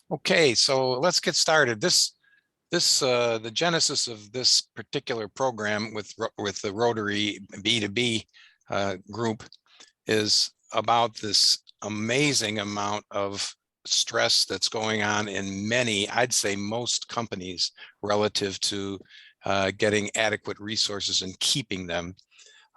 Okay, so let's get started. The genesis of this particular program with the Rotary B2B group is about this amazing amount of stress that's going on in many, I'd say most companies, relative to getting adequate resources and keeping them.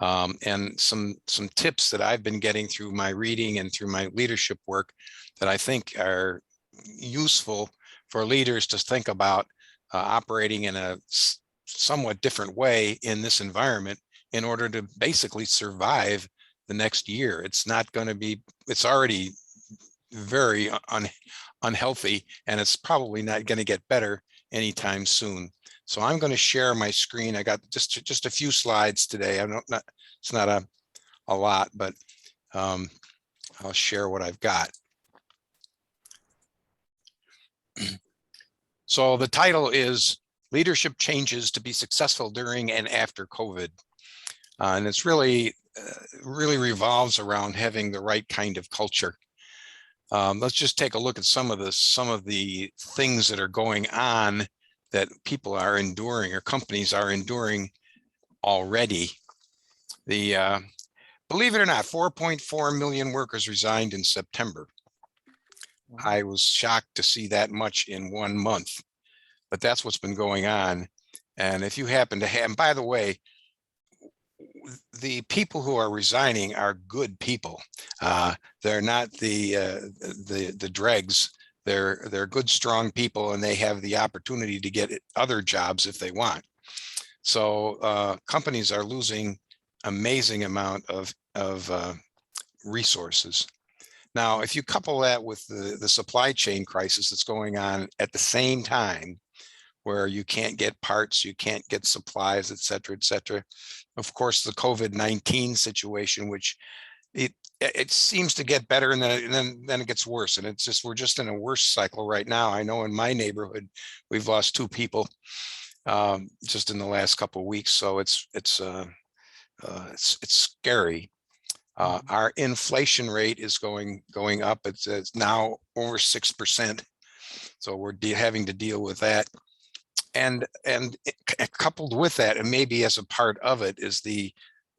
And some tips that I've been getting through my reading and through my leadership work that I think are useful for leaders to think about operating in a somewhat different way in this environment in order to basically survive the next year. It's not going to be, it's already very unhealthy, and it's probably not going to get better anytime soon. So I'm going to share my screen. I got just a few slides today. It's not a lot, but I'll share what I've got. So the title is Leadership Changes to be Successful During and After COVID. And it's really revolves around having the right kind of culture. Let's just take a look at some of the things that are going on that people are enduring or companies are enduring already. Believe it or not, 4.4 million workers resigned in September. I was shocked to see that much in 1 month, but that's what's been going on. And if you happen to have, and by the way, the people who are resigning are good people. They're not the dregs. They're good, strong people, and they have the opportunity to get other jobs if they want. So companies are losing amazing amount of resources. Now, if you couple that with the supply chain crisis that's going on at the same time, where you can't get parts, you can't get supplies, et cetera, et cetera. Of course, the COVID-19 situation, which it seems to get better and then it gets worse. And it's just, we're just in a worse cycle right now. I know in my neighborhood, we've lost 2 people just in the last couple of weeks. So it's scary. Our inflation rate is going up. It's now over 6%. So we're having to deal with that. And coupled with that, and maybe as a part of it, is the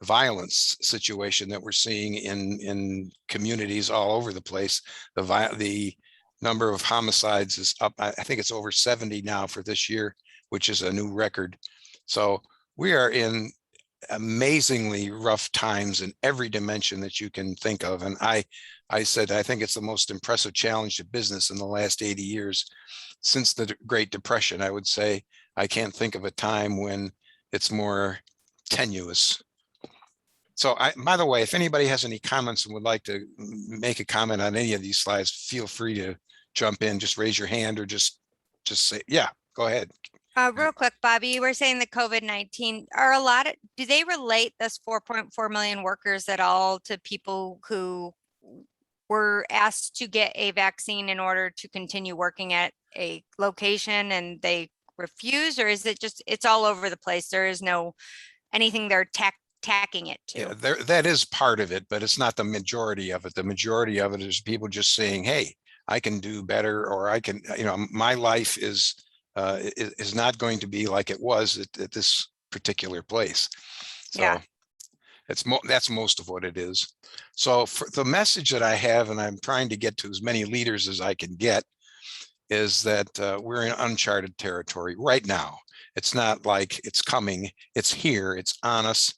violence situation that we're seeing in communities all over the place. The number of homicides is up. I think it's over 70 now for this year, which is a new record. So we are in amazingly rough times in every dimension that you can think of. And I said, I think it's the most impressive challenge to business in the last 80 years. Since the Great Depression, I would say. I can't think of a time when it's more tenuous. So by the way, if anybody has any comments and would like to make a comment on any of these slides, feel free to jump in, just raise your hand or just say, yeah, go ahead. Real quick, Bobby, you were saying the COVID-19 are do they relate this 4.4 million workers at all to people who were asked to get a vaccine in order to continue working at a location and they refuse, or is it just, it's all over the place? There is no anything they're tacking it to. Yeah, that is part of it, but it's not the majority of it. The majority of it is people just saying, hey, I can do better, or I can, my life is not going to be like it was at this particular place. So yeah. That's most of what it is. So for the message that I have, and I'm trying to get to as many leaders as I can get, is that we're in uncharted territory right now. It's not like it's coming, it's here, it's on us,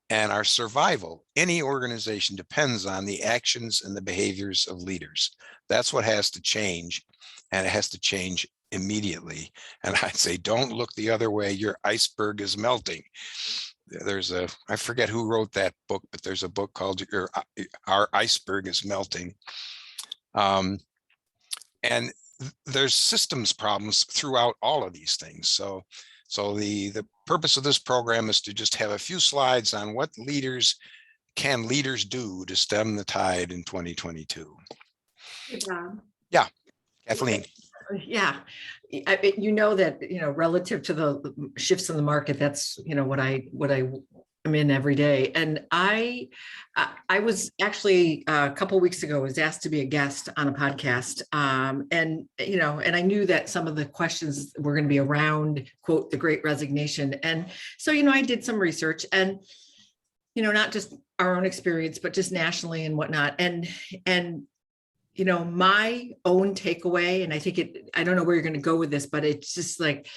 and our survival, any organization, depends on the actions and the behaviors of leaders. That's what has to change, and it has to change immediately. And I'd say, don't look the other way, your iceberg is melting. I forget who wrote that book, but there's a book called Our Iceberg is Melting. And there's systems problems throughout all of these things. So the purpose of this program is to just have a few slides on what can leaders do to stem the tide in 2022. Yeah, Kathleen. Yeah, that, relative to the shifts in the market, that's, what I I'm in every day. And I was actually a couple of weeks ago was asked to be a guest on a podcast. And I knew that some of the questions were going to be around, quote, the Great Resignation. And so, I did some research and, not just our own experience, but just nationally and whatnot. And my own takeaway, and I don't know where you're going to go with this, but it's just like,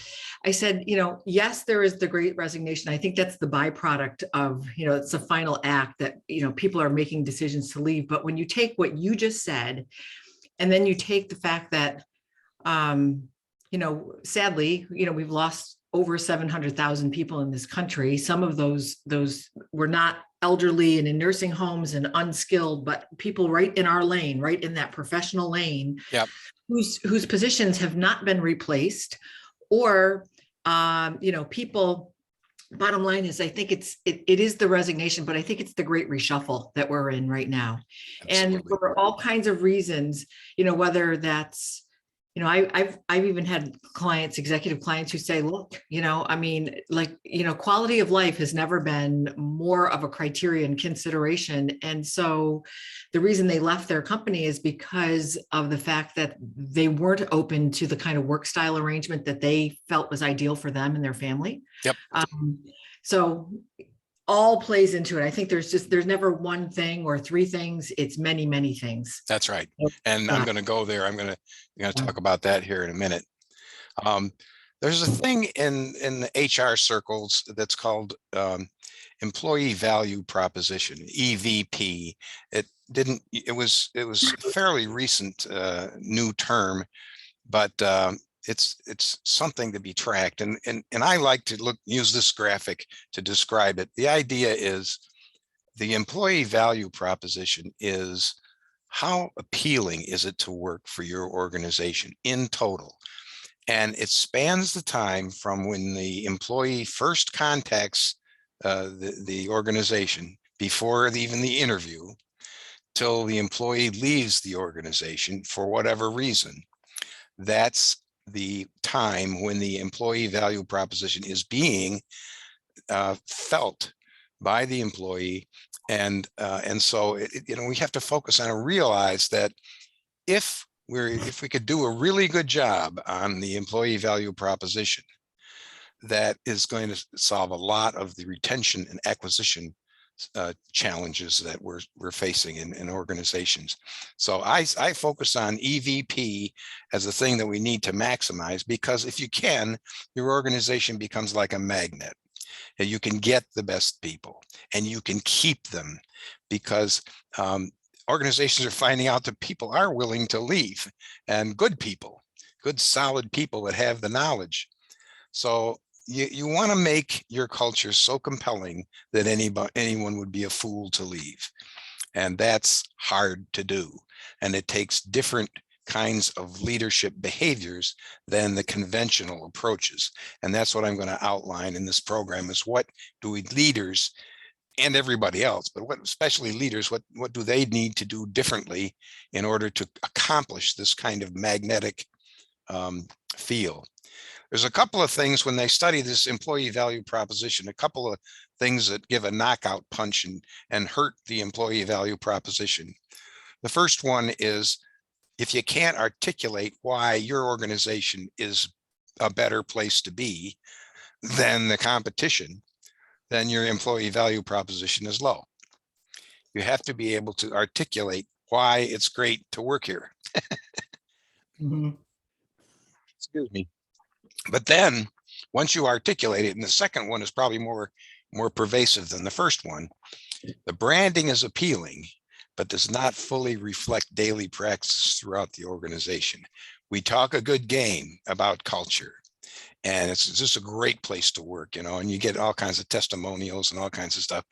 I said, yes, there is the Great Resignation. I think that's the byproduct of, it's the final act that, people are making decisions to leave. But when you take what you just said, and then you take the fact that, sadly, we've lost over 700,000 people in this country. Some of those were not elderly and in nursing homes and unskilled, but people right in our lane, right in that professional lane, Yep. whose positions have not been replaced, or people. Bottom line is, I think it is the resignation, but I think it's the great reshuffle that we're in right now. Absolutely. And for all kinds of reasons, whether that's, I've even had clients, executive clients who say, look, quality of life has never been more of a criteria and consideration. And so the reason they left their company is because of the fact that they weren't open to the kind of work style arrangement that they felt was ideal for them and their family. Yep. So all plays into it. I think there's never one thing or three things. It's many, many things. That's right. And I'm going to go there. I'm going to talk about that here in a minute. There's a thing in the HR circles that's called employee value proposition, EVP. It was a fairly recent new term, but it's something to be tracked. And I like to use this graphic to describe it. The idea is the employee value proposition is how appealing is it to work for your organization in total? And it spans the time from when the employee first contacts the organization before even the interview till the employee leaves the organization for whatever reason. That's the time when the employee value proposition is being felt by the employee. And so we have to focus on and realize that if we could do a really good job on the employee value proposition, that is going to solve a lot of the retention and acquisition challenges that we're facing in organizations. So I focus on EVP as a thing that we need to maximize, because if you can, your organization becomes like a magnet. And you can get the best people and you can keep them, because organizations are finding out that people are willing to leave, and good people, good solid people that have the knowledge. So you want to make your culture so compelling that anyone would be a fool to leave. And that's hard to do. And it takes different kinds of leadership behaviors than the conventional approaches. And that's what I'm going to outline in this program, is what do we leaders and everybody else, but especially leaders, what do they need to do differently in order to accomplish this kind of magnetic feel? There's a couple of things when they study this employee value proposition, a couple of things that give a knockout punch and hurt the employee value proposition. The first one is, if you can't articulate why your organization is a better place to be than the competition, then your employee value proposition is low. You have to be able to articulate why it's great to work here. Mm-hmm. Excuse me. But then once you articulate it, and the second one is probably more pervasive than the first one, the branding is appealing, but does not fully reflect daily practice throughout the organization. We talk a good game about culture, and it's just a great place to work, and you get all kinds of testimonials and all kinds of stuff.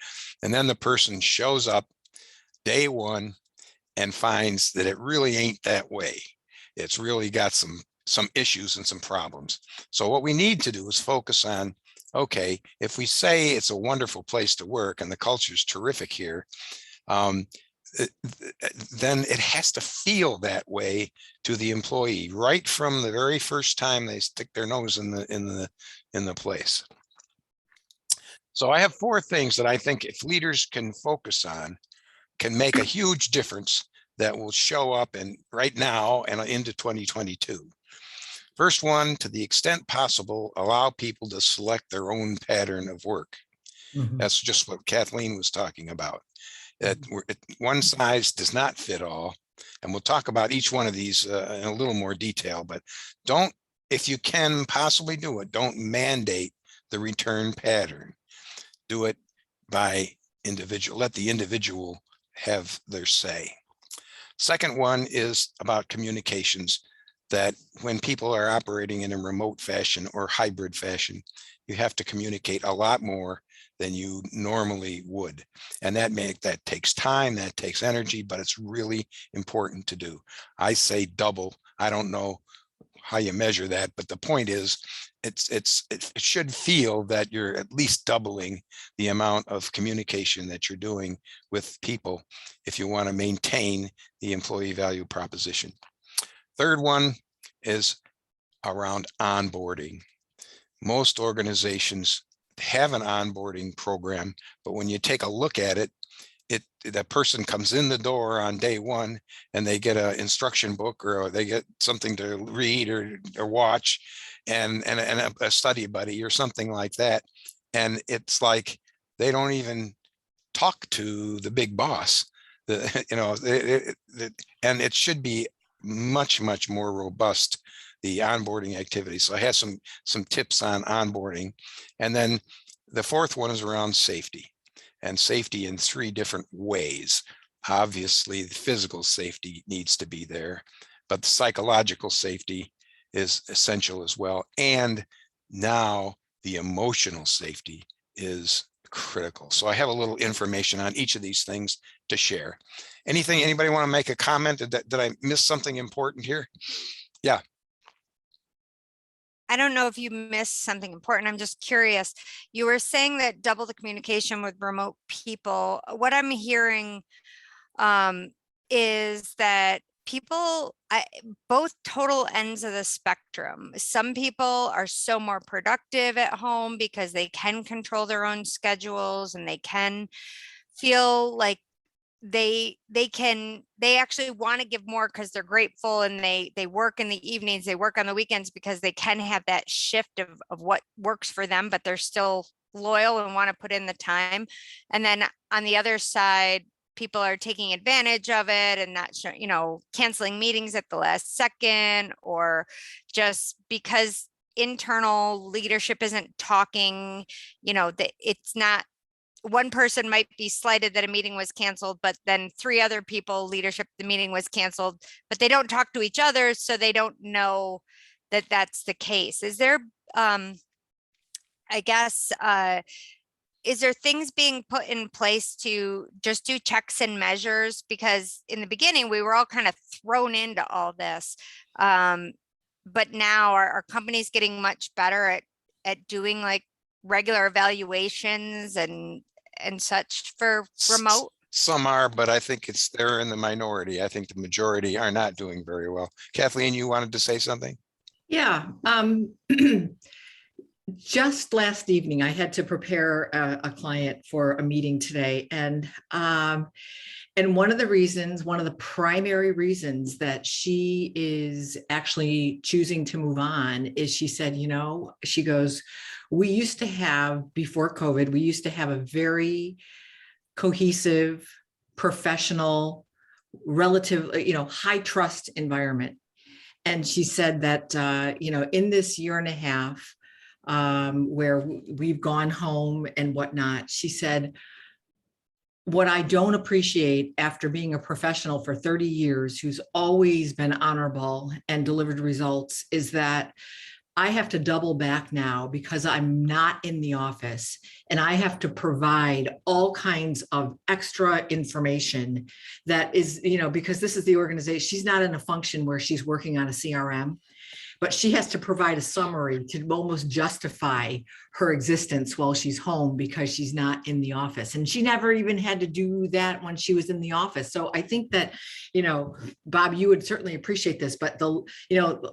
And then the person shows up day one and finds that it really ain't that way. It's really got some issues and some problems. So what we need to do is focus on, okay, if we say it's a wonderful place to work and the culture is terrific here, then it has to feel that way to the employee right from the very first time they stick their nose in the place. So I have 4 things that I think if leaders can focus on, can make a huge difference that will show up in right now and into 2022. First one, to the extent possible, allow people to select their own pattern of work. Mhm. That's just what Kathleen was talking about. That one size does not fit all. And we'll talk about each one of these in a little more detail, but don't, if you can possibly do it, don't mandate the return pattern. Do it by individual, let the individual have their say. Second one is about communications, that when people are operating in a remote fashion or hybrid fashion, you have to communicate a lot more than you normally would. And that takes time, that takes energy, but it's really important to do. I say double. I don't know how you measure that, but the point is it should feel that you're at least doubling the amount of communication that you're doing with people if you want to maintain the employee value proposition. Third one is around onboarding. Most organizations have an onboarding program, but when you take a look at it, that person comes in the door on day one and they get an instruction book or they get something to read or watch and a study buddy or something like that. And it's like they don't even talk to the big boss. And it should be much more robust, the onboarding activity. So I have some tips on onboarding. And then the fourth one is around safety, and safety in 3 different ways. Obviously, the physical safety needs to be there, but the psychological safety is essential as well. And now the emotional safety is critical. So I have a little information on each of these things to share. Anybody want to make a comment? Did I miss something important here? Yeah. I don't know if you missed something important. I'm just curious. You were saying that double the communication with remote people. What I'm hearing is that people, both total ends of the spectrum. Some people are so more productive at home because they can control their own schedules and they can feel like they actually want to give more because they're grateful, and they work in the evenings, they work on the weekends because they can have that shift of what works for them, but they're still loyal and want to put in the time. And then on the other side, people are taking advantage of it and not canceling meetings at the last second, or just because internal leadership isn't talking, that it's not, one person might be slighted that a meeting was canceled, but then 3 other people leadership, the meeting was canceled, but they don't talk to each other. So they don't know that that's the case. Is there, I guess, is there things being put in place to just do checks and measures? Because in the beginning, we were all kind of thrown into all this. But now our company's getting much better at doing like regular evaluations and such for remote? Some are, but I think they're in the minority. I think the majority are not doing very well. Kathleen, you wanted to say something? Yeah. Just last evening, I had to prepare a client for a meeting today. And one of the primary reasons that she is actually choosing to move on is she said, she goes, we used to have, before COVID, we used to have a very cohesive, professional, relative, high trust environment. And she said that, in this year and a half, where we've gone home and whatnot, she said, what I don't appreciate after being a professional for 30 years, who's always been honorable and delivered results, is that I have to double back now because I'm not in the office and I have to provide all kinds of extra information that is, because this is the organization. She's not in a function where she's working on a CRM, but she has to provide a summary to almost justify her existence while she's home because she's not in the office. And she never even had to do that when she was in the office. So I think that, Bob, you would certainly appreciate this, but the,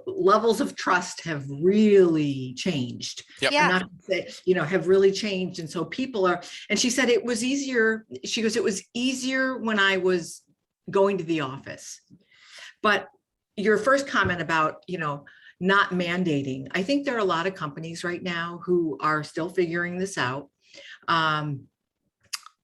levels of trust have really changed. Yep. I'm not gonna say, have really changed. And so people are, and she said it was easier. She goes, it was easier when I was going to the office. But your first comment about, not mandating, I think there are a lot of companies right now who are still figuring this out. A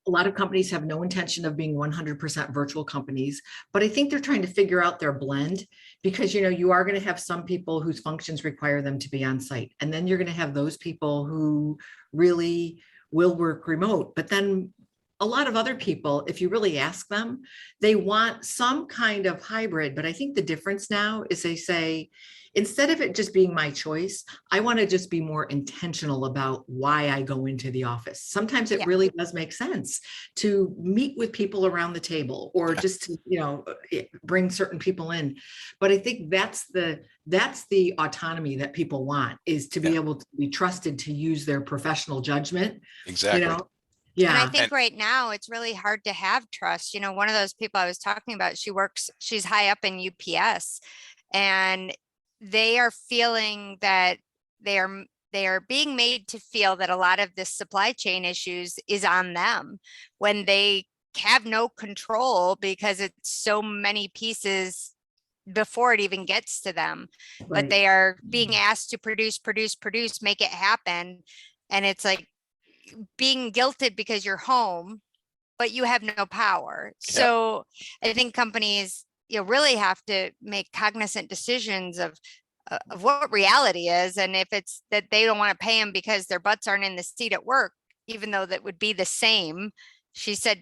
lot of companies have no intention of being 100% virtual companies, but I think they're trying to figure out their blend because, you are going to have some people whose functions require them to be on site. And then you're going to have those people who really will work remote, but then a lot of other people, if you really ask them, they want some kind of hybrid. But I think the difference now is they say, instead of it just being my choice, I want to just be more intentional about why I go into the office. Sometimes it really does make sense to meet with people around the table or just to, bring certain people in. But I think that's the autonomy that people want, is to be able to be trusted to use their professional judgment. Exactly. Yeah. And I think right now it's really hard to have trust. One of those people I was talking about, she's high up in UPS, and they are feeling that they are being made to feel that a lot of this supply chain issues is on them when they have no control because it's so many pieces before it even gets to them. Right. But they are being asked to produce, make it happen. And it's like being guilted because you're home, but you have no power. So I think companies, really have to make cognizant decisions of what reality is. And if it's that they don't want to pay them because their butts aren't in the seat at work, even though that would be the same. She said,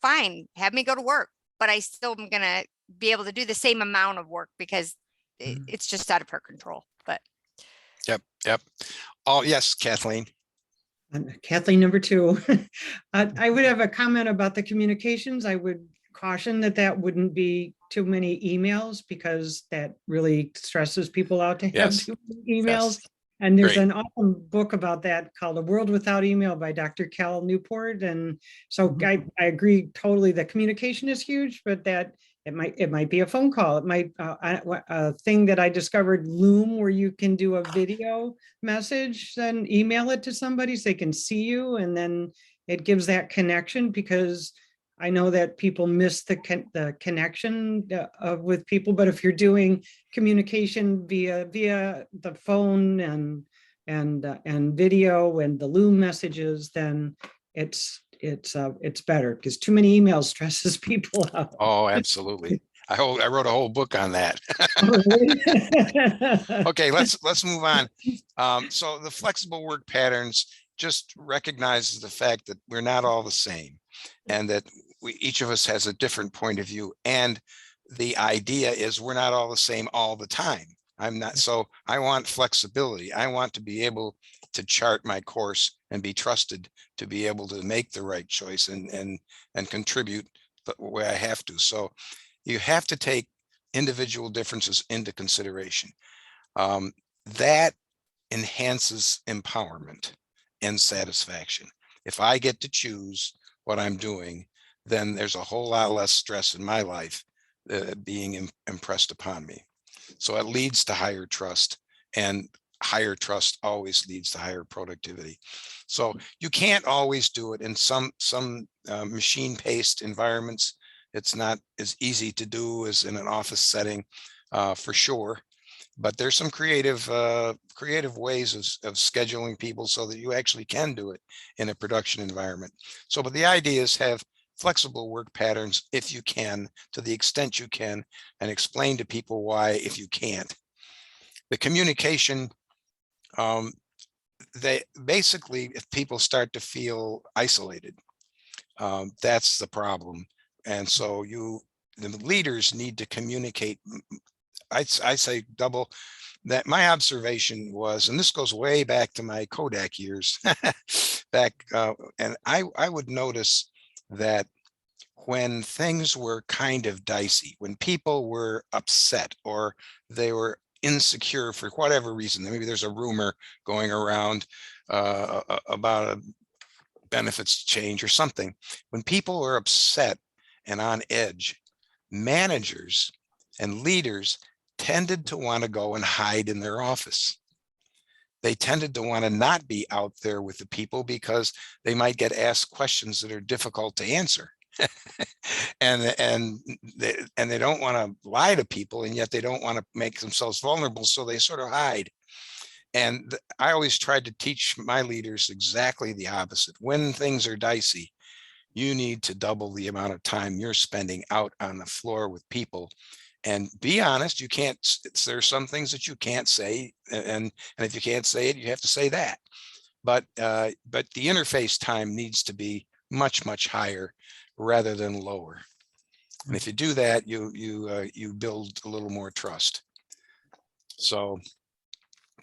fine, have me go to work, but I still am going to be able to do the same amount of work because it's just out of her control. But Yep. Oh, yes, Kathleen. Kathleen, number 2. I would have a comment about the communications. I would caution that wouldn't be too many emails because that really stresses people out to have too many emails. Yes. And there's Great. an awesome book about that called A World Without Email by Dr. Cal Newport. And so I agree totally that communication is huge, but that it might be a phone call. It might a thing that I discovered, Loom, where you can do a video message, then email it to somebody so they can see you, and then it gives that connection, because I know that people miss the connection with people. But if you're doing communication via the phone and video and the Loom messages, then it's better, because too many emails stresses people out. Oh, absolutely. I wrote a whole book on that. Okay, let's move on. So the flexible work patterns just recognizes the fact that we're not all the same, and that each of us has a different point of view. And the idea is we're not all the same all the time. So I want flexibility. I want to be able to chart my course and be trusted to be able to make the right choice and contribute the way I have to. So you have to take individual differences into consideration. That enhances empowerment and satisfaction. If I get to choose what I'm doing, then there's a whole lot less stress in my life being impressed upon me. So it leads to higher trust, and higher trust always leads to higher productivity. So you can't always do it in some machine-paced environments. It's not as easy to do as in an office setting, for sure. But there's some creative ways of scheduling people so that you actually can do it in a production environment. So, but the idea is have flexible work patterns if you can, to the extent you can, and explain to people why if you can't. The communication, they basically, if people start to feel isolated, that's the problem. And so the leaders need to communicate. I say double that. My observation was, and this goes way back to my Kodak years back, and I would notice that when things were kind of dicey, when people were upset or they were insecure for whatever reason. Maybe there's a rumor going around about a benefits change or something. When people are upset and on edge, managers and leaders tended to want to go and hide in their office. They tended to want to not be out there with the people because they might get asked questions that are difficult to answer. and they don't want to lie to people, and yet they don't want to make themselves vulnerable, so they sort of hide. And I always tried to teach my leaders exactly the opposite. When things are dicey, you need to double the amount of time you're spending out on the floor with people. And be honest, you can't, there's some things that you can't say, and if you can't say it, you have to say that. But the interface time needs to be much higher rather than lower. And if you do that, you build a little more trust. So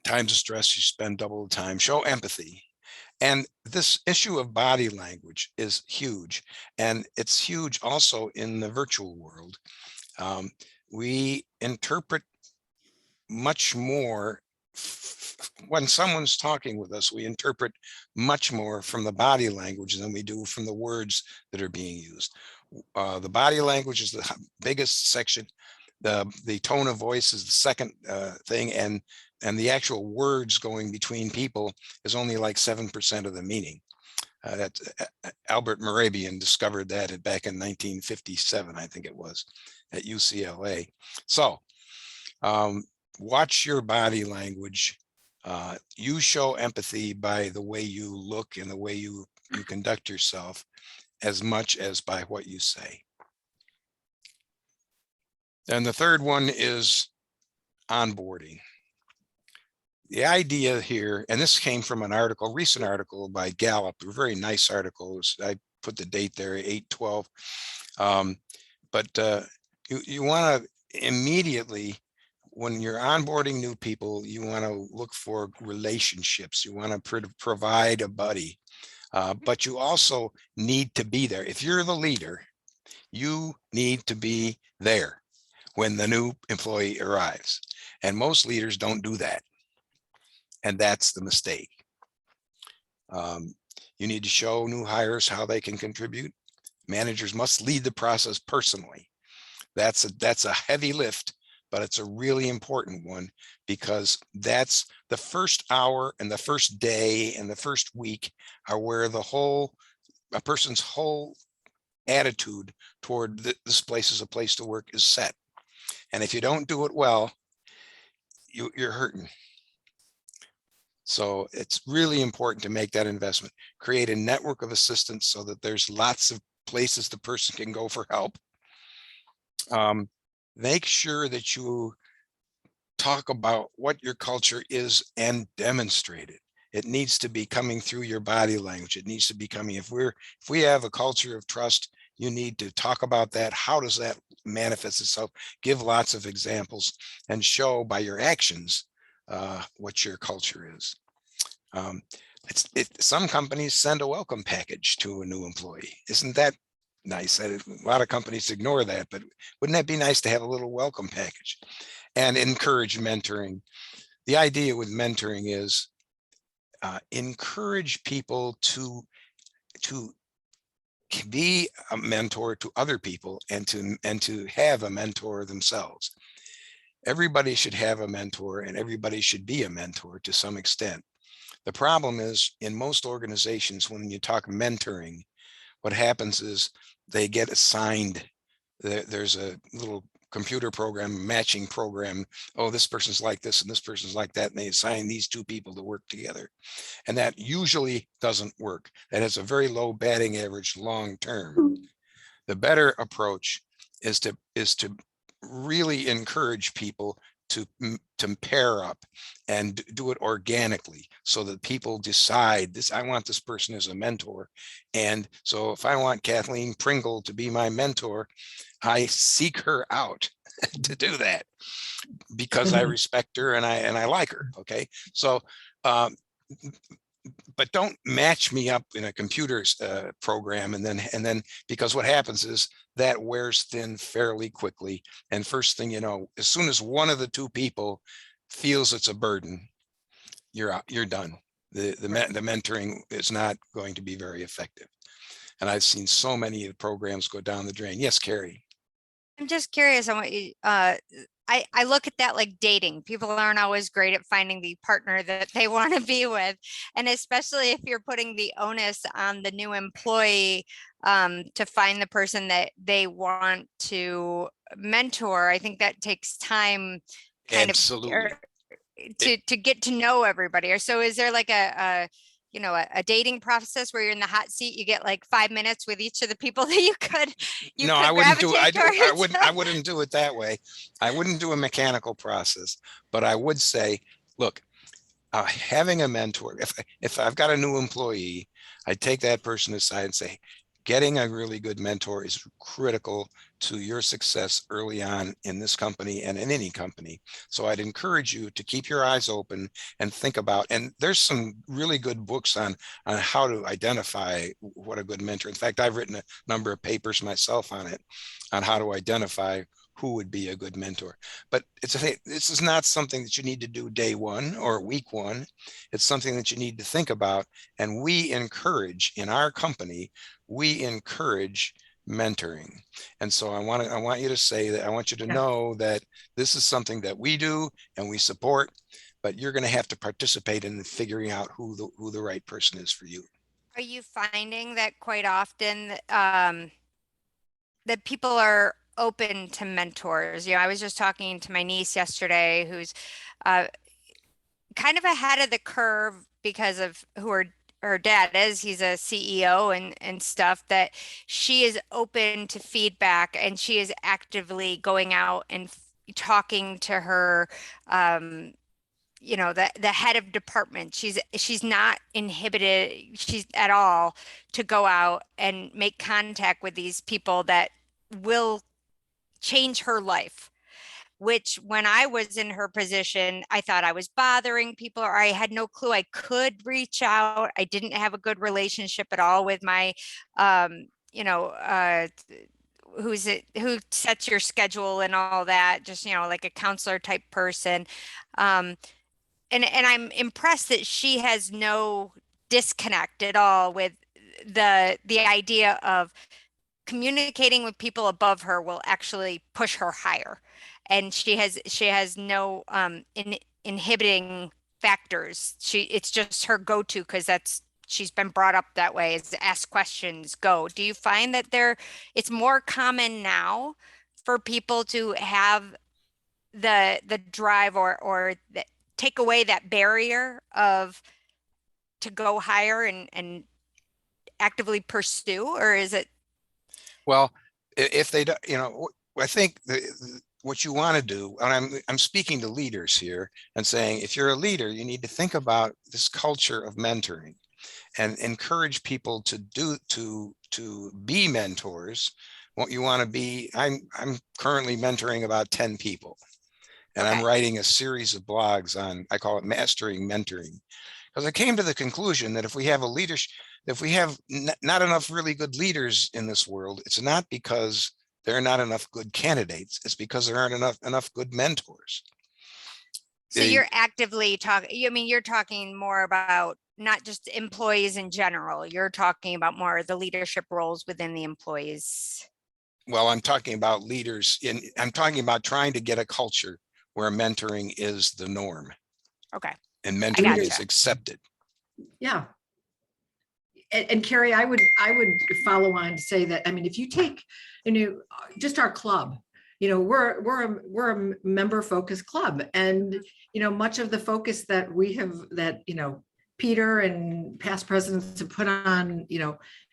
times of stress, you spend double the time. Show empathy. And this issue of body language is huge, and it's huge also in the virtual world. We interpret much more when someone's talking with us. We interpret much more from the body language than we do from the words that are being used. The body language is the biggest section. The tone of voice is the second thing, and the actual words going between people is only like 7% of the meaning. That Albert Morabian discovered that back in 1957, I think it was, at UCLA. So watch your body language. You show empathy by the way you look and the way you conduct yourself, as much as by what you say. And the third one is onboarding. The idea here, and this came from an article, recent article by Gallup, a very nice article. I put the date there, 8/12. But you want to immediately, when you're onboarding new people, you want to look for relationships. You want to provide a buddy, but you also need to be there. If you're the leader, you need to be there when the new employee arrives. And most leaders don't do that. And that's the mistake. You need to show new hires how they can contribute. Managers must lead the process personally. That's a heavy lift, but it's a really important one, because that's the first hour and the first day and the first week are where a person's whole attitude toward this place as a place to work is set. And if you don't do it well, you're hurting. So it's really important to make that investment. Create a network of assistance so that there's lots of places the person can go for help. Make sure that you talk about what your culture is and demonstrate it. It needs to be coming through your body language. It needs to be coming. If we have a culture of trust, you need to talk about that. How does that manifest itself? Give lots of examples and show by your actions what your culture is. Some companies send a welcome package to a new employee. Isn't that nice? A lot of companies ignore that, but wouldn't that be nice to have a little welcome package? And encourage mentoring. The idea with mentoring is encourage people to be a mentor to other people and to have a mentor themselves. Everybody should have a mentor, and everybody should be a mentor to some extent. The problem is, in most organizations, when you talk mentoring, what happens is they get assigned. There's a little computer program, matching program. Oh, this person's like this and this person's like that, and they assign these two people to work together. And that usually doesn't work. That has a very low batting average long term. The better approach is to really encourage people to pair up and do it organically, so that people decide this, I want this person as a mentor. And so if I want Kathleen Pringle to be my mentor, I seek her out to do that because I respect her and I like her. Okay. So, but don't match me up in a computer program and then because what happens is that wears thin fairly quickly. And first thing you know, as soon as one of the two people feels it's a burden, you're out, you're done. The mentoring is not going to be very effective. And I've seen so many of the programs go down the drain. Yes, Carrie. I'm just curious on what you, I look at that like dating. People aren't always great at finding the partner that they want to be with. And especially if you're putting the onus on the new employee to find the person that they want to mentor, I think that takes time kind Absolutely. of to get to know everybody. Or so is there like a dating process where you're in the hot seat, you get like 5 minutes with each of the people that you could No, I wouldn't do it. I gravitate I towards? wouldn't do it that way. I wouldn't do a mechanical process, but I would say, look, having a mentor, if I've got a new employee, I take that person aside and say, getting a really good mentor is critical to your success early on in this company and in any company. So I'd encourage you to keep your eyes open and think about, and there's some really good books on how to identify what a good mentor. In fact, I've written a number of papers myself on it, on how to identify who would be a good mentor. But this is not something that you need to do day one or week one. It's something that you need to think about. And we encourage in our company, we encourage mentoring. And so I want you to say that, I want you to know that this is something that we do and we support, but you're going to have to participate in figuring out who the right person is for you. Are you finding that quite often that people are open to mentors? I was just talking to my niece yesterday, who's kind of ahead of the curve because of who her dad is. He's a CEO and stuff, that she is open to feedback and she is actively going out and talking to her the head of department. She's not inhibited, she's at all, to go out and make contact with these people that will change her life. Which, when I was in her position, I thought I was bothering people, or I had no clue I could reach out. I didn't have a good relationship at all with my who sets your schedule and all that, just like a counselor type person. And I'm impressed that she has no disconnect at all with the idea of communicating with people above her will actually push her higher. And she has no inhibiting factors. It's just her go-to, because she's been brought up that way, is ask questions, go. Do you find that it's more common now for people to have the drive or take away that barrier of to go higher and actively pursue, or is it? Well, if they don't, I think what you want to do, and I'm speaking to leaders here and saying, if you're a leader, you need to think about this culture of mentoring and encourage people to be mentors. What you want to be, I'm currently mentoring about 10 people. And I'm writing a series of blogs on, I call it Mastering Mentoring, because I came to the conclusion that if we have if we have not enough really good leaders in this world, it's not because there are not enough good candidates. It's because there aren't enough good mentors. So you're actively talking, you're talking more about not just employees in general. You're talking about more the leadership roles within the employees. Well, I'm talking about leaders I'm talking about trying to get a culture where mentoring is the norm. Okay. And mentoring is accepted. Yeah. And Carrie, I would follow on to say that, if you take, just our club, we're a member focused club, and, much of the focus that we have, that, Peter and past presidents have put on,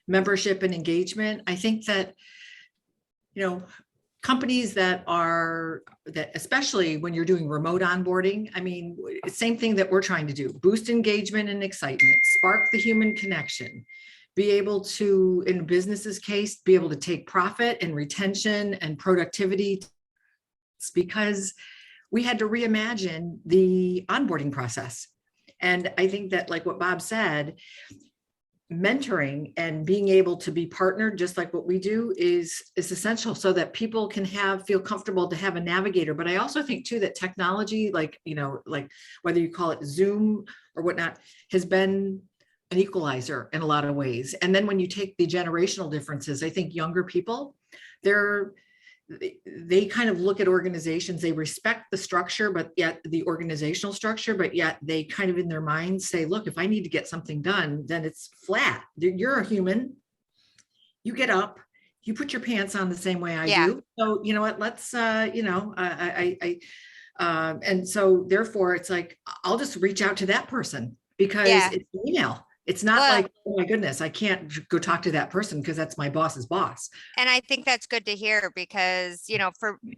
membership and engagement. I think that, companies that especially when you're doing remote onboarding, same thing that we're trying to do: boost engagement and excitement, spark the human connection, be able to, in business's case, be able to take profit and retention and productivity. It's because we had to reimagine the onboarding process. And I think that, like what Bob said, mentoring and being able to be partnered, just like what we do, is essential so that people can feel comfortable to have a navigator. But I also think too that technology, like, like whether you call it Zoom or whatnot, has been an equalizer in a lot of ways. And then when you take the generational differences, I think younger people, they kind of look at organizations, they respect the structure, but yet the organizational structure, but yet they kind of in their minds say, look, if I need to get something done, then it's flat. You're a human. You get up, you put your pants on the same way I Yeah. do. So you know what, let's, and so therefore it's like, I'll just reach out to that person because Yeah. it's an email. It's not Well, like, oh my goodness, I can't go talk to that person because that's my boss's boss. and I think that's good to hear because,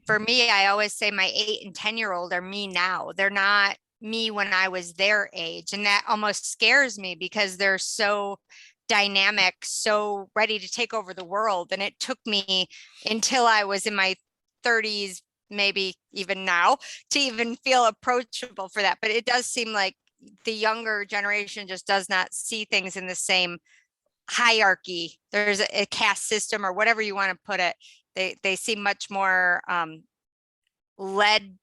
for me, I always say my 8 and 10-year-old are me now. They're not me when I was their age. And that almost scares me because they're so dynamic, so ready to take over the world. And it took me until I was in my 30s, maybe even now, to even feel approachable for that. But it does seem like the younger generation just does not see things in the same hierarchy. There's a caste system or whatever you want to put it. They seem much more led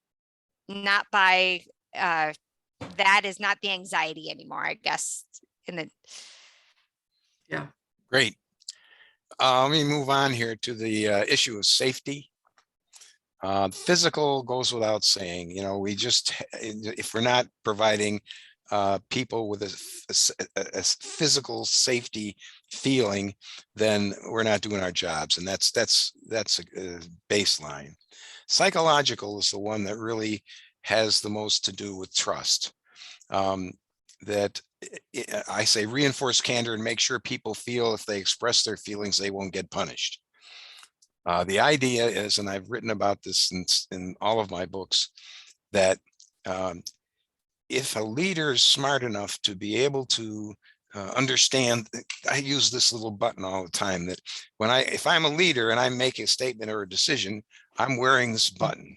not by that is not the anxiety anymore, I guess. Yeah. Great. Let me move on here to the issue of safety. Physical goes without saying. We just, if we're not providing people with a physical safety feeling, then we're not doing our jobs, and that's a baseline. Psychological is the one that really has the most to do with trust. That I say reinforce candor and make sure people feel if they express their feelings, they won't get punished. The idea is, and I've written about this in all of my books, that if a leader is smart enough to be able to understand, I use this little button all the time, that if I'm a leader and I make a statement or a decision, I'm wearing this button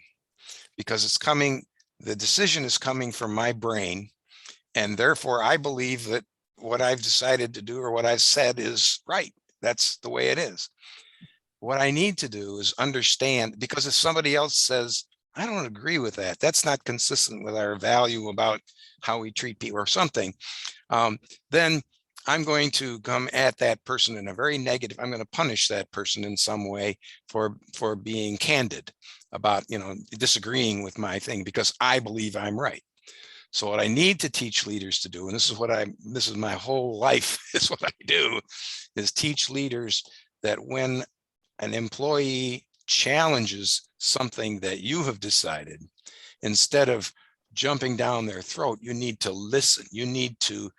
because the decision is coming from my brain. And therefore I believe that what I've decided to do or what I've said is right. That's the way it is. What I need to do is understand, because if somebody else says, I don't agree with that, that's not consistent with our value about how we treat people or something, then I'm going to come at that person in a very negative, I'm going to punish that person in some way for being candid about, disagreeing with my thing because I believe I'm right. So what I need to teach leaders to do, and this is my whole life, is what I do, is teach leaders that when an employee challenges something that you have decided, instead of jumping down their throat, you need to listen. You need to,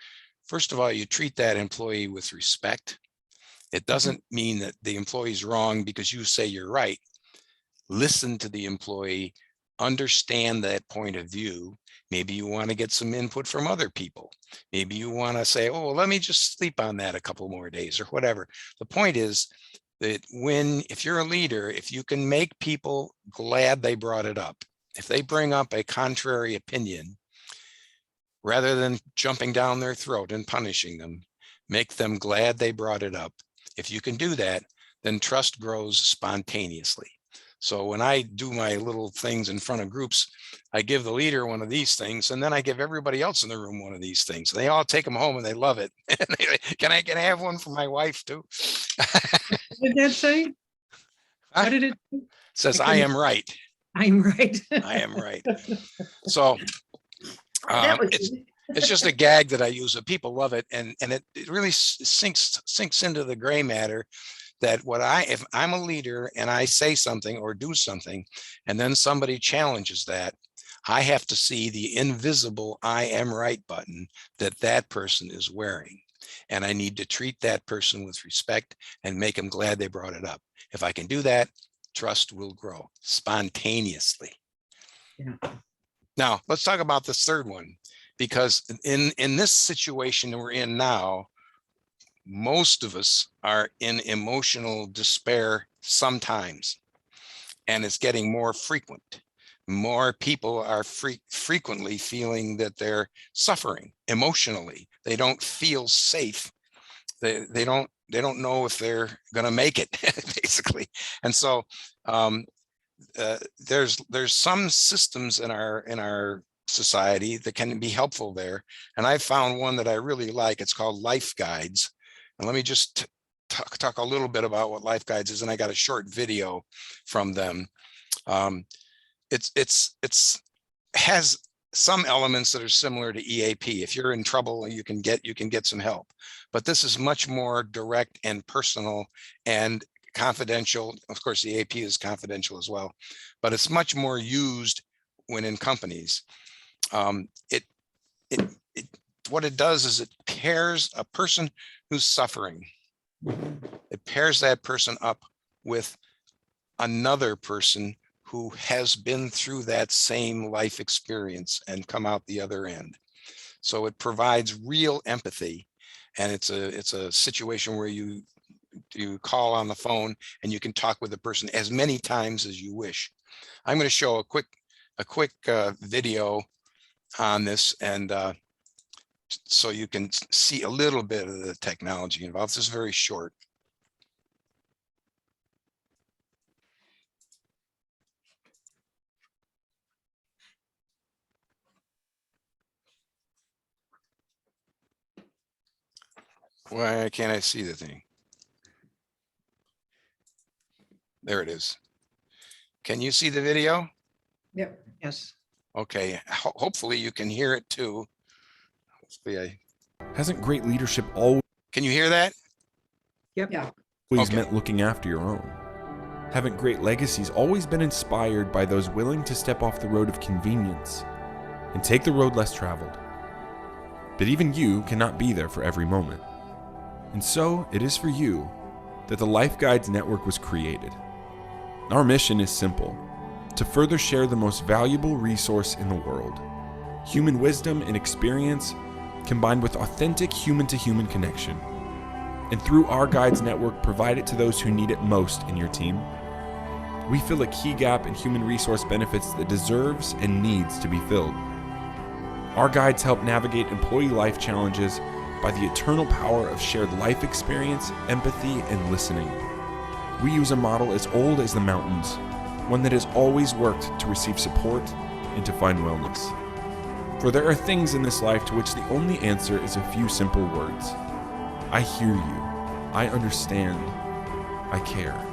first of all, you treat that employee with respect. It doesn't mean that the employee's wrong because you say you're right. Listen to the employee, understand that point of view. Maybe you want to get some input from other people. Maybe you want to say, oh, well, let me just sleep on that a couple more days or whatever. The point is that if you're a leader, if you can make people glad they brought it up, if they bring up a contrary opinion, rather than jumping down their throat and punishing them, make them glad they brought it up. If you can do that, then trust grows spontaneously. So when I do my little things in front of groups, I give the leader one of these things, and then I give everybody else in the room one of these things. They all take them home and they love it. Can I have one for my wife too? What did that say? How did it? It says, I am right. I'm right. I am right. So it's just a gag that I use, but people love it. And it really sinks into the gray matter that if I'm a leader and I say something or do something, and then somebody challenges that, I have to see the invisible I am right button that person is wearing. And I need to treat that person with respect and make them glad they brought it up. If I can do that, trust will grow spontaneously. Yeah. Now, let's talk about this third one, because in this situation we're in now, most of us are in emotional despair sometimes, and it's getting more frequent. More people are frequently feeling that they're suffering emotionally. They don't feel safe they don't know if they're going to make it basically. And so there's some systems in our society that can be helpful there. And I found one that I really like. It's called Life Guides. And let me just talk a little bit about what Life Guides is. And I got a short video from them. It's has some elements that are similar to EAP. If you're in trouble, you can get some help. But this is much more direct and personal and confidential. Of course, the EAP is confidential as well, but it's much more used when in companies. What it does is it pairs a person who's suffering. It pairs that person up with another person who has been through that same life experience and come out the other end. So it provides real empathy. And it's a situation where you call on the phone and you can talk with the person as many times as you wish. I'm going to show a quick video on this, and so you can see a little bit of the technology involved. This is very short. Why can't I see the thing? There it is. Can you see the video? Yep. Yes. Okay. Hopefully you can hear it too. Hopefully Hasn't great leadership always Can you hear that? Yep. Yeah. Okay. meant looking after your own? Haven't great legacies always been inspired by those willing to step off the road of convenience and take the road less traveled? But even you cannot be there for every moment. And so it is for you that the Life Guides Network was created. Our mission is simple: to further share the most valuable resource in the world, human wisdom and experience combined with authentic human-to-human connection. And through our Guides Network, provide it to those who need it most in your team. We fill a key gap in human resource benefits that deserves and needs to be filled. Our guides help navigate employee life challenges by the eternal power of shared life experience, empathy, and listening. We use a model as old as the mountains, one that has always worked to receive support and to find wellness. For there are things in this life to which the only answer is a few simple words. I hear you. I understand. I care.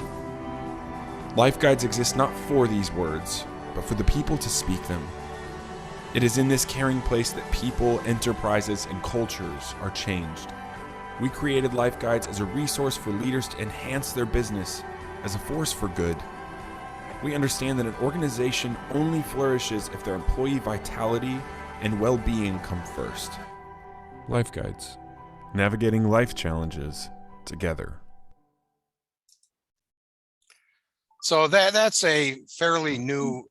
Life Guides exist not for these words, but for the people to speak them. It is in this caring place that people, enterprises, and cultures are changed. We created Life Guides as a resource for leaders to enhance their business as a force for good. We understand that an organization only flourishes if their employee vitality and well-being come first. Life Guides, navigating life challenges together. So that's a fairly new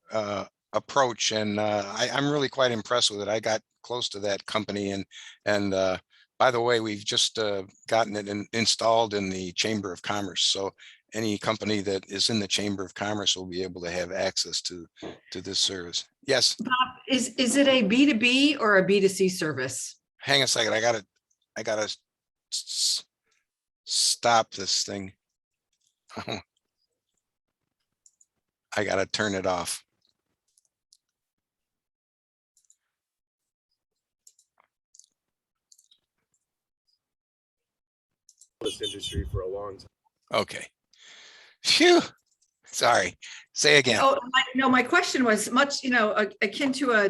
approach, and I'm really quite impressed with it. I got close to that company, and by the way, we've just gotten it installed in the Chamber of Commerce. So any company that is in the Chamber of Commerce will be able to have access to this service. Yes. Bob, is it a B2B or a B2C service? Hang a second. I gotta stop this thing. I gotta turn it off. This industry for a long time. Okay. Phew. Sorry. Say again. Oh, my question was much, akin to a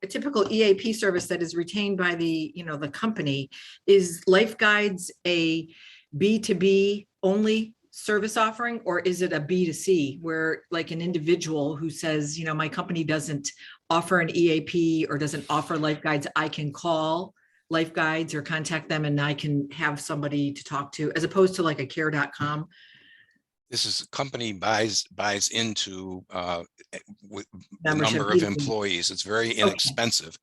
typical EAP service that is retained by the company. Is Life Guides a B2B only service offering, or is it a B2C where like an individual who says, my company doesn't offer an EAP or doesn't offer Life Guides, I can call Life Guides or contact them and I can have somebody to talk to, as opposed to like a care.com? This is a company buys into with the Membership number of B2B. employees. It's very inexpensive,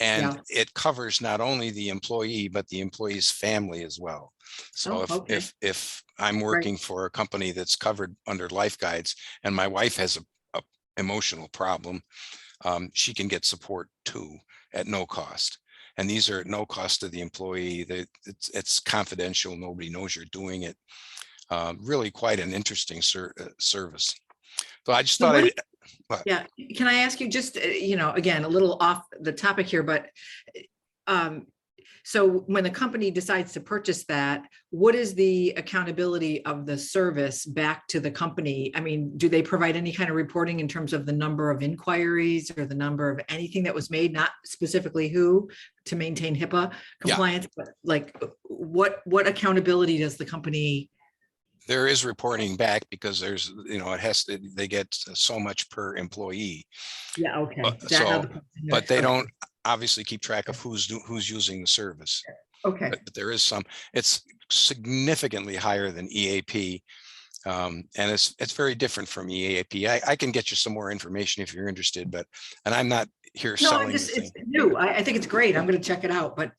and it covers not only the employee but the employee's family as well. So if I'm working for a company that's covered under Life Guides and my wife has a emotional problem, she can get support too at no cost. And these are at no cost to the employee. It's confidential. Nobody knows you're doing it. Really quite an interesting service. So I just So thought yeah, can I ask you just, again, a little off the topic here, but so when the company decides to purchase that, what is the accountability of the service back to the company? I mean, do they provide any kind of reporting in terms of the number of inquiries or the number of anything that was made, not specifically who, to maintain HIPAA compliance, but like what accountability does the company? there is reporting back because there's, they get so much per employee. Yeah, okay. But they don't obviously keep track of who's using the service. Okay. But there is some, it's significantly higher than EAP. And it's very different from EAP. I can get you some more information if you're interested, and I'm not here selling. It's new. I think it's great. I'm going to check it out, but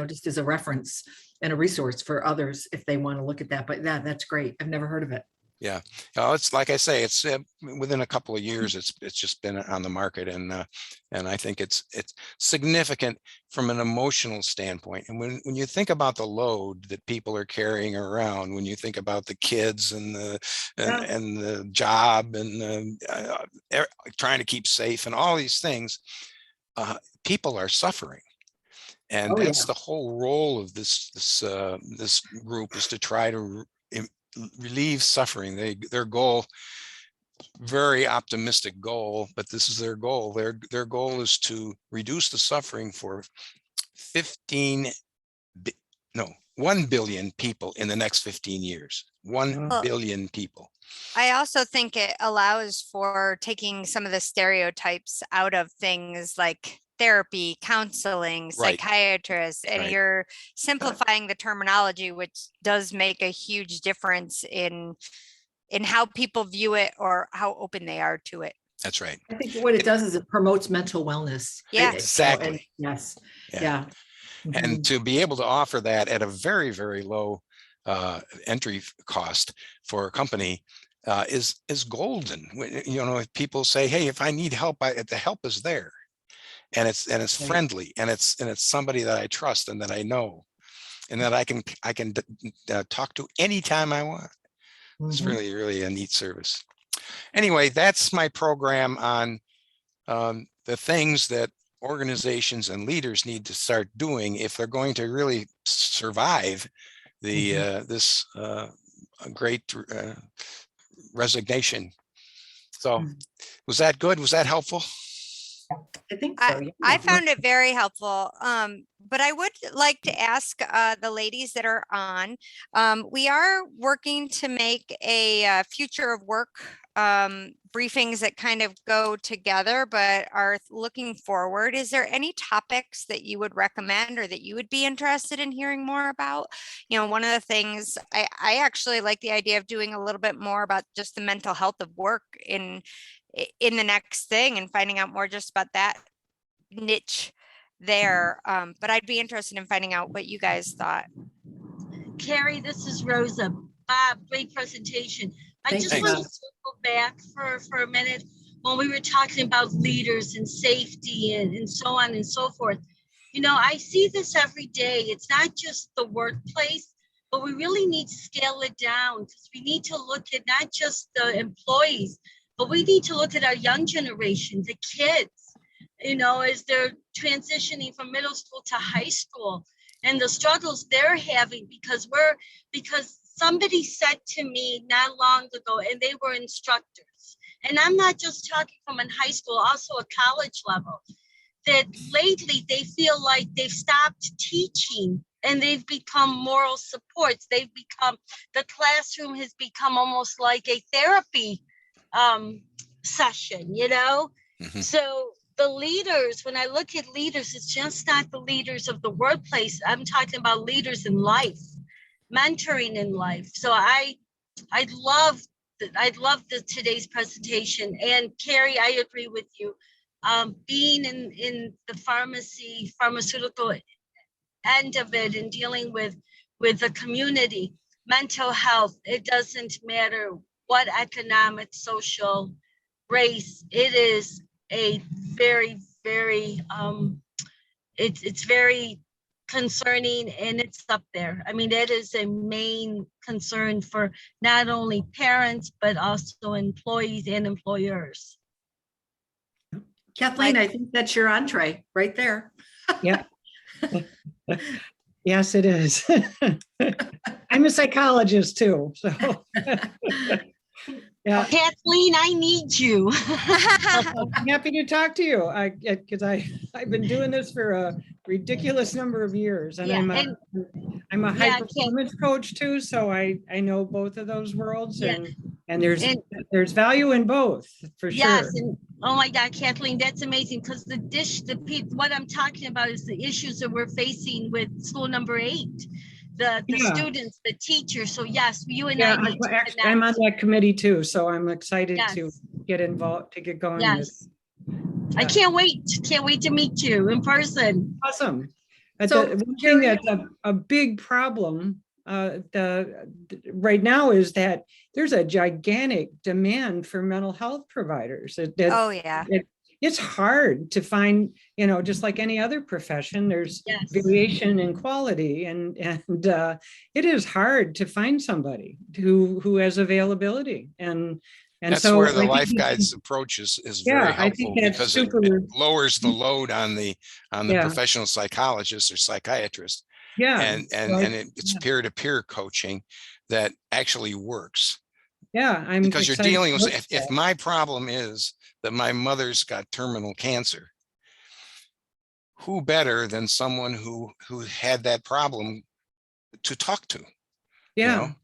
just as a reference and a resource for others if they want to look at that. But yeah, that's great. I've never heard of it. Yeah, it's like I say, it's within a couple of years, it's just been on the market, and I think it's significant from an emotional standpoint. And when you think about the load that people are carrying around, when you think about the kids and the job and trying to keep safe and all these things, people are suffering. And that's the whole role of this group, is to try to relieve suffering. Their goal, very optimistic goal, but this is their goal. Their goal is to reduce the suffering for 1 billion people in the next 15 years. 1 billion people. I also think it allows for taking some of the stereotypes out of things like therapy, counseling, psychiatrists, and you're simplifying the terminology, which does make a huge difference in how people view it or how open they are to it. That's right. I think what it does is it promotes mental wellness. Yeah, exactly. Yes. Yeah. And to be able to offer that at a very, very low entry cost for a company is golden. If people say, "Hey, if I need help, the help is there." And it's friendly, and it's somebody that I trust and that I know, and that I can talk to anytime I want. It's really, really a neat service. Anyway, that's my program on the things that organizations and leaders need to start doing if they're going to really survive this great resignation. So was that good? Was that helpful? I think so. I found it very helpful. But I would like to ask the ladies that are on, we are working to make a future of work briefings that kind of go together, but are looking forward. Is there any topics that you would recommend or that you would be interested in hearing more about? One of the things I actually like the idea of doing a little bit more about just the mental health of work in the next thing, and finding out more just about that niche there. But I'd be interested in finding out what you guys thought. Carrie, this is Rosa. Bob, great presentation. I just want to circle back for a minute when we were talking about leaders and safety and so on and so forth. I see this every day. It's not just the workplace, but we really need to scale it down, because we need to look at not just the employees, but we need to look at our young generation, the kids, as they're transitioning from middle school to high school, and the struggles they're having because somebody said to me not long ago, and they were instructors, and I'm not just talking from in high school, also a college level, that lately they feel like they've stopped teaching and they've become moral supports. The classroom has become almost like a therapy session, So the leaders, when I look at leaders, it's just not the leaders of the workplace. I'm talking about leaders in life, mentoring in life. So I love today's presentation. And Carrie, I agree with you. Being in the pharmaceutical end of it, and dealing with the community, mental health, it doesn't matter what economic, social, race, it is a very, very it's very concerning, and it's up there. I mean, that is a main concern for not only parents, but also employees and employers. Kathleen, I think that's your entree right there. Yeah. Yes, it is. I'm a psychologist too, so. Yeah, Kathleen, I need you. I'm happy to talk to you. Because I've been doing this for a ridiculous number of years, and Yeah, I'm a high yeah, performance coach too, so I know both of those worlds, Yeah. and And- there's value in both for Yes, sure. and oh my God, Kathleen, that's amazing, because the people, what I'm talking about is the issues that we're facing with school number 8, the Yeah. students, the teachers. So yes, you and Yeah, I need to actually, I'm on connect. that committee too, so I'm excited to Yes. get involved, to get going with. Yes, I Yeah. can't wait to meet you in person. Awesome. So, The one Jerry- thing that's a big problem right now is that there's a gigantic demand for mental health providers. Oh, yeah. It's hard to find, just like any other profession, there's Yes. variation in quality, and it is hard to find somebody who has availability. And That's so where I the think Life we can- Guides approach is Yeah, very I think helpful that's because super. it lowers the load on the Yeah. professional psychologist or psychiatrist. Yeah. And it's yeah. peer-to-peer coaching that actually works. Yeah, I'm Because you're excited dealing to with, look if at my problem is that my mother's got terminal cancer, who better than someone who had that problem to talk to? Yeah. know?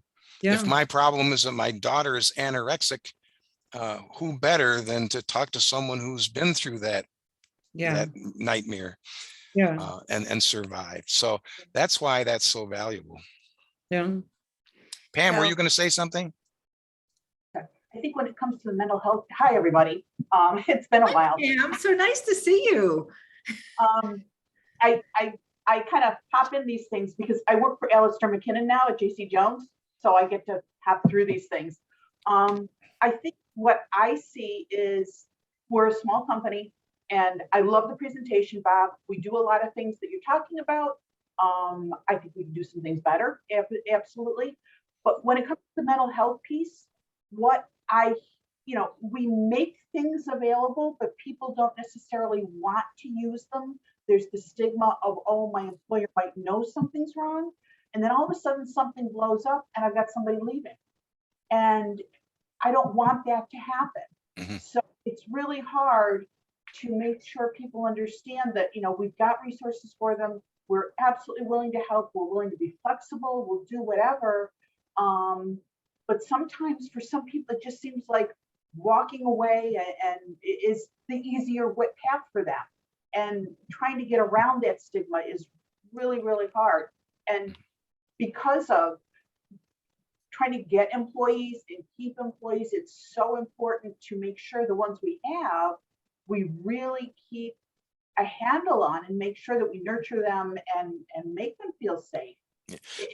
Yeah. If my problem is that my daughter is anorexic, who better than to talk to someone who's been through that Yeah. nightmare Yeah. and survived? So that's why that's so valuable. Yeah. Pam, were So- you going to say something? I think when it comes to the mental health, hi, everybody. It's been a while. Pam, so nice to see you. I kind of pop in these things because I work for Alistair McKinnon now at JC Jones. So I get to hop through these things. I think what I see is we're a small company, and I love the presentation, Bob. We do a lot of things that you're talking about. I think we can do some things better, absolutely. But when it comes to the mental health piece, we make things available, but people don't necessarily want to use them. There's the stigma of, oh, my employer might know something's wrong. And then all of a sudden something blows up and I've got somebody leaving. And I don't want that to happen. Mhm. So it's really hard to make sure people understand that, we've got resources for them. We're absolutely willing to help. We're willing to be flexible. We'll do whatever. But sometimes for some people, it just seems like walking away and is the easier path for them. And trying to get around that stigma is really, really hard. And because of trying to get employees and keep employees, it's so important to make sure the ones we have, we really keep a handle on and make sure that we nurture them and make them feel safe.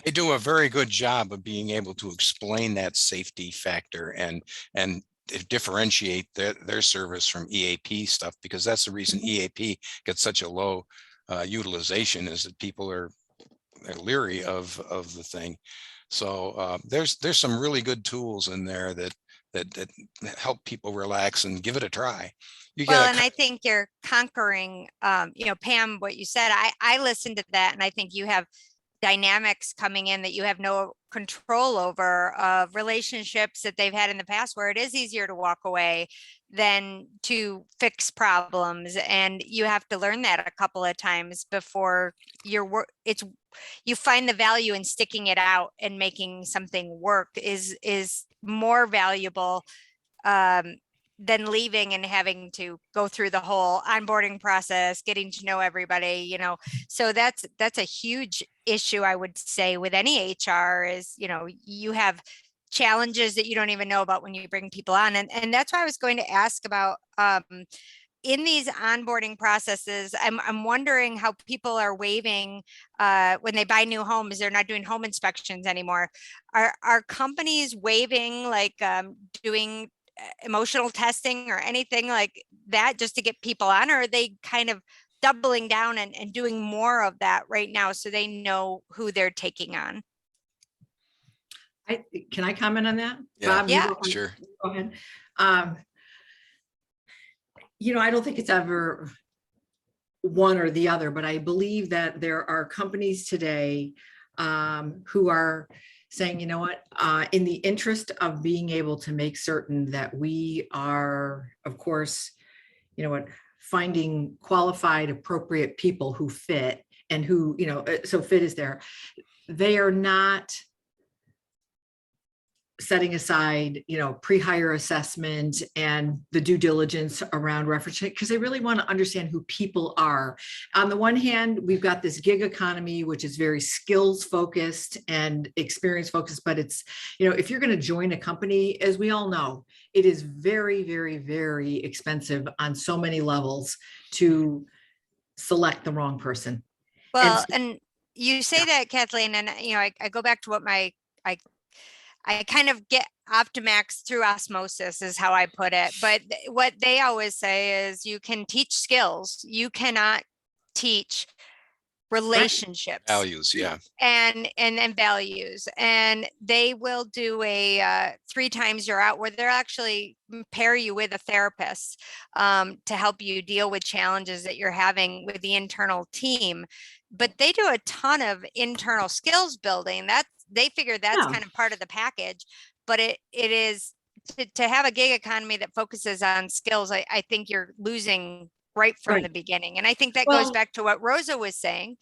They do a very good job of being able to explain that safety factor and differentiate their service from EAP stuff, because that's the reason EAP gets such a low utilization, is that people are leery of the thing. So there's some really good tools in there that help people relax and give it a try. Well, and I think you're conquering, Pam, what you said, I listened to that, and I think you have dynamics coming in that you have no control over, of relationships that they've had in the past, where it is easier to walk away than to fix problems. And you have to learn that a couple of times before you find the value in sticking it out and making something work is more valuable than leaving and having to go through the whole onboarding process, getting to know everybody, so that's a huge issue, I would say, with any HR is, you have challenges that you don't even know about when you bring people on. And that's why I was going to ask about, in these onboarding processes, I'm wondering how people are waiving when they buy new homes. They're not doing home inspections anymore. Are companies waiving, like doing emotional testing or anything like that just to get people on, or are they kind of doubling down and doing more of that right now so they know who they're taking on. Can I comment on that? Yeah, Bob, you Yeah. go ahead. sure. Go ahead. I don't think it's ever one or the other, but I believe that there are companies today who are saying, you know what, in the interest of being able to make certain that we are, of course, finding qualified, appropriate people who fit and who, so fit is there. They are not setting aside, pre-hire assessment and the due diligence around reference check, because they really want to understand who people are. On the one hand, we've got this gig economy, which is very skills focused and experience focused, but it's, if you're going to join a company, as we all know, it is very, very, very expensive on so many levels to select the wrong person. Well, and you say that, Kathleen, and I go back to what I kind of get Optimax through osmosis is how I put it. But what they always say is you can teach skills. You cannot teach relationships. Values, yeah. And values. And they will do a 3 times you're out, where they'll actually pair you with a therapist to help you deal with challenges that you're having with the internal team. But they do a ton of internal skills building. They figure that's kind of part of the package, but it is to have a gig economy that focuses on skills. I think you're losing right from the beginning. And I think that goes back to what Rosa was saying,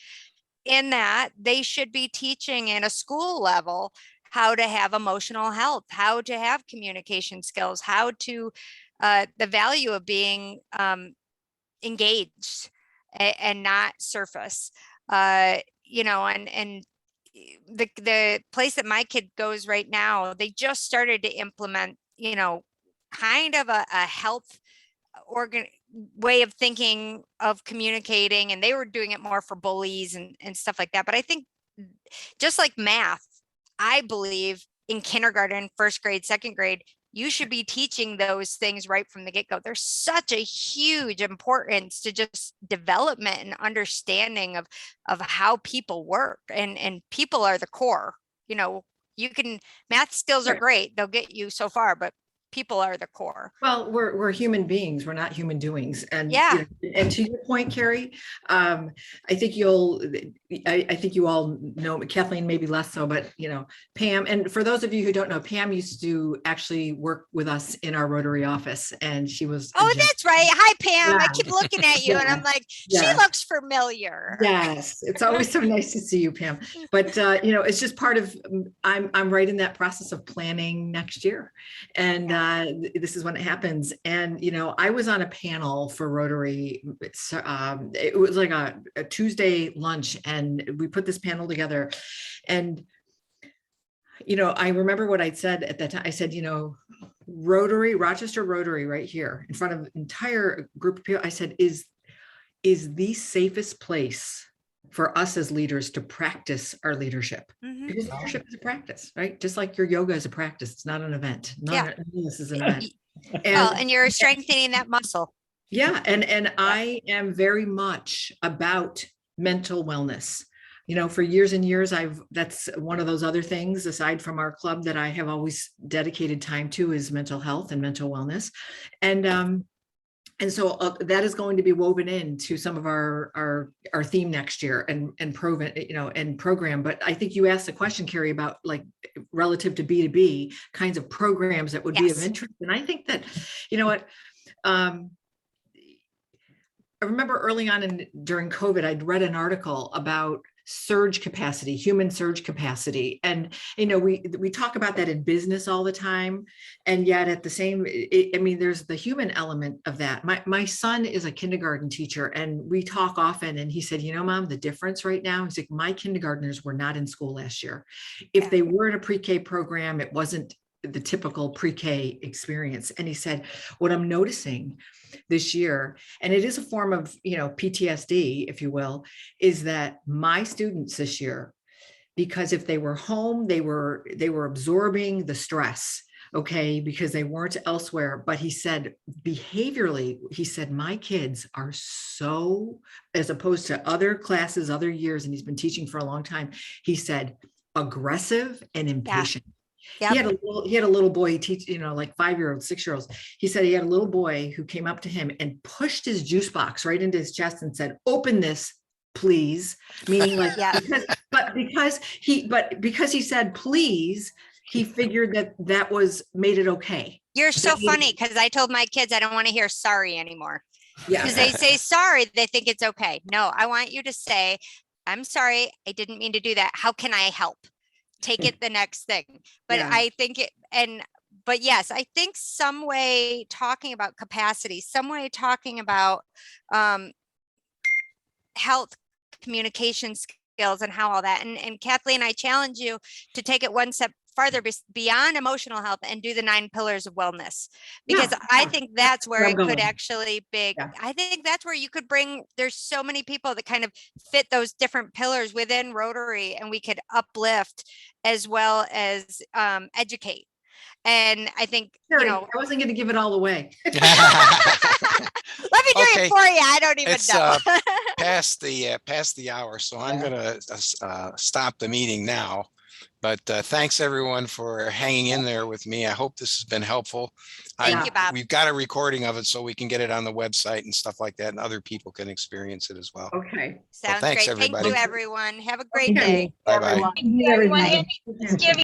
in that they should be teaching in a school level how to have emotional health, how to have communication skills, how to the value of being engaged and not surface, and the place that my kid goes right now, they just started to implement, kind of a health way of thinking of communicating, and they were doing it more for bullies and stuff like that. But I think just like math, I believe in kindergarten, first grade, second grade, you should be teaching those things right from the get-go. There's such a huge importance to just development and understanding of how people work, and people are the core. Math skills are great. They'll get you so far, but people are the core. Well, we're human beings. We're not human doings. And and to your point, Carrie, I think you all know, Kathleen maybe less so, but Pam. And for those of you who don't know, Pam used to actually work with us in our Rotary office, and she was. Oh, that's right. Hi, Pam. Yeah. I keep looking at you, and I'm like, she looks familiar. Yes, it's always so nice to see you, Pam. But it's just part of. I'm right in that process of planning next year, and. This is when it happens. And, I was on a panel for Rotary. It was like a Tuesday lunch, and we put this panel together. And, I remember what I'd said at that time. I said, Rotary, Rochester Rotary right here in front of an entire group of people. I said, is the safest place for us as leaders to practice our leadership, because leadership is a practice, right? Just like your yoga is a practice. It's not an event. This is an event. And you're strengthening that muscle. Yeah. And I am very much about mental wellness. For years and years, that's one of those other things aside from our club that I have always dedicated time to is mental health and mental wellness. And so that is going to be woven into some of our theme next year and program. But I think you asked the question, Carrie, about like relative to B2B kinds of programs that would be of interest. And I think that, I remember early on during COVID, I'd read an article about surge capacity, human surge capacity. And, we talk about that in business all the time. And yet at the same, there's the human element of that. My son is a kindergarten teacher, and we talk often, and he said, Mom, the difference right now, he's like, my kindergartners were not in school last year. If they were in a pre-K program, it wasn't the typical pre-K experience. And he said, what I'm noticing this year, and it is a form of, PTSD, if you will, is that my students this year, because if they were home, they were absorbing the stress okay, because they weren't elsewhere. But he said behaviorally, he said, my kids are so, as opposed to other classes, other years, and he's been teaching for a long time, he said, aggressive and impatient. Yep. He had a little boy, he teach, like 5-year-olds, 6-year-olds. He said he had a little boy who came up to him and pushed his juice box right into his chest and said, open this, please. Meaning like, Yeah. because he said, please, he figured that made it okay. You're so funny because I told my kids I don't want to hear sorry anymore. Yeah. Because they say sorry, they think it's okay. No, I want you to say, I'm sorry, I didn't mean to do that. How can I help? Take it the next thing. But Yeah. I think but yes, I think some way talking about capacity, some way talking about health, communication skills and how all that, and Kathleen, I challenge you to take it one step farther beyond emotional health and do the 9 pillars of wellness, because I think that's where it could actually be. Yeah. I think that's where you could bring, there's so many people that kind of fit those different pillars within Rotary, and we could uplift as well as educate. And I think, Sure, I wasn't going to give it all away. let me do it for you. I don't even know. Past the hour, so I'm gonna stop the meeting now. But thanks everyone for hanging in there with me. I hope this has been helpful. Thank you, Bob. We've got a recording of it so we can get it on the website and stuff like that, and other people can experience it as well. Okay. Sounds thanks, great. everybody. Thank you, everyone. Have a great day. Bye-bye. Everyone. Happy Thanksgiving.